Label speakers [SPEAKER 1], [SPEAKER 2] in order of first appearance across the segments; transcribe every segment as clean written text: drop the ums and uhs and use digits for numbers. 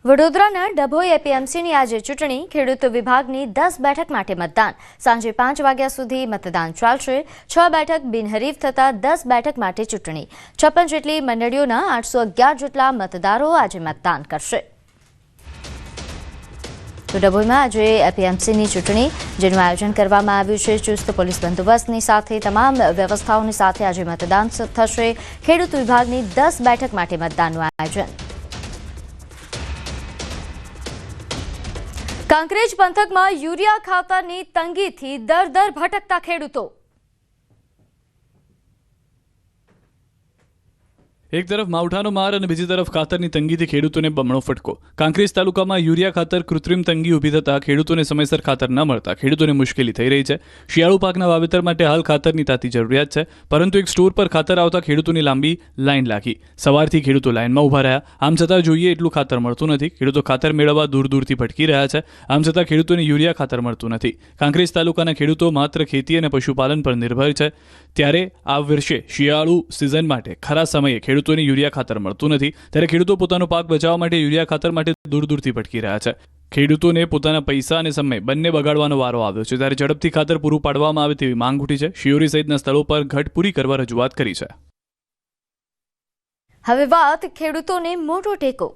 [SPEAKER 1] વડોદરાના ડભોઈ એપીએમસીની આજે ચૂંટણી ખેડૂત વિભાગની 10 બેઠક માટે મતદાન સાંજે 5 વાગ્યા સુધી મતદાન ચાલશે 6 બેઠક બિનહરીફ થતા 10 બેઠક માટે ચૂંટણી 56 જેટલી મંડળીઓના 811 જેટલા મતદારો આજે મતદાન કરશે તો ડભોઈમાં આજે એપીએમસીની ચૂંટણી જેનું આયોજન કરવામાં આવ્યું છે ચુસ્ત પોલીસ બંદોબસ્તની સાથે તમામ વ્યવસ્થાઓની સાથે આજે મતદાન થશે ખેડૂત વિભાગની 10 બેઠક માટે મતદાનનું આયોજન કાંકરેજ પંથકમાં યુરિયા ખાતરની તંગીથી દર ભટકતા ખેડૂતો
[SPEAKER 2] એક તરફ માવઠાનો માર અને બીજી તરફ ખાતરની તંગીથી ખેડૂતોને બમણો ફટકો કાંકરેજ તાલુકામાં યુરિયા ખાતર કૃત્રિમ તંગી ઊભી થતાં ખેડૂતોને સમયસર ખાતર ન મળતા ખેડૂતોને મુશ્કેલી થઈ રહી છે શિયાળુ પાકના વાવેતર માટે હાલ ખાતરની તાતી જરૂરિયાત છે પરંતુ એક સ્ટોર પર ખાતર આવતા ખેડૂતોની લાંબી લાઈન લાગી સવારથી ખેડૂતો લાઈનમાં ઊભા રહ્યા આમ છતાં જોઈએ એટલું ખાતર મળતું નથી ખેડૂતો ખાતર મેળવવા દૂરથી ભટકી રહ્યા છે આમ છતાં ખેડૂતોને યુરિયા ખાતર મળતું નથી કાંકરેજ તાલુકાના ખેડૂતો માત્ર ખેતી અને પશુપાલન પર નિર્ભર છે ત્યારે આ વર્ષે શિયાળુ સિઝન માટે ખરા સમયે ખેડૂતોને યુરિયા ખાતર મળતું નથી ત્યારે ખેડૂતો પોતાનો પાક બચાવવા માટે યુરિયા ખાતર માટે દૂરથી ભટકી રહ્યા છે ખેડૂતોને પોતાના પૈસા અને સમય બંને બગાડવાનો વારો આવ્યો છે ત્યારે ઝડપથી ખાતર પૂરું પાડવામાં આવે તેવી માંગ ઉઠી છે શિયોરી સહિતના સ્થળો પર ઘટ પૂરી કરવા રજૂઆત કરી છે
[SPEAKER 1] હવે વાત ખેડૂતોને મોટો ટેકો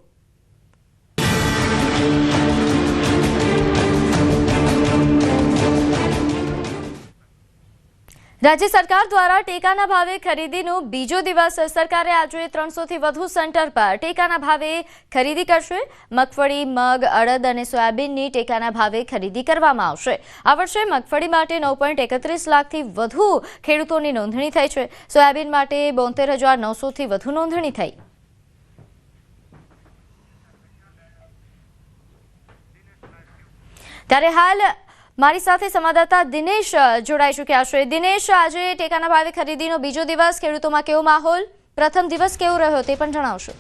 [SPEAKER 1] રાજ્ય સરકાર દ્વારા ટેકાના ભાવે ખરીદીનો બીજો દિવસ સરકારે આજે 300 થી વધુ સેન્ટર પર ટેકાના ભાવે ખરીદી કરશે મગફળી મગ અડદ અને સોયાબીનની ટેકાના ભાવે ખરીદી કરવામાં આવશે આ વર્ષે મગફળી માટે 9.31 લાખથી વધુ ખેડૂતોની નોંધણી થઈ છે સોયાબીન માટે 72,900 થી વધુ નોંધણી થઈ ત્યારે હાલ મારી સાથે સંવાદદાતા દિનેશ જોડાઈ ચૂક્યા છે દિનેશ આજે ટેકાના ભાવે ખરીદીનો બીજો દિવસ ખેડૂતોમાં કેવો માહોલ પ્રથમ દિવસ કેવો રહ્યો તે પણ જણાવશો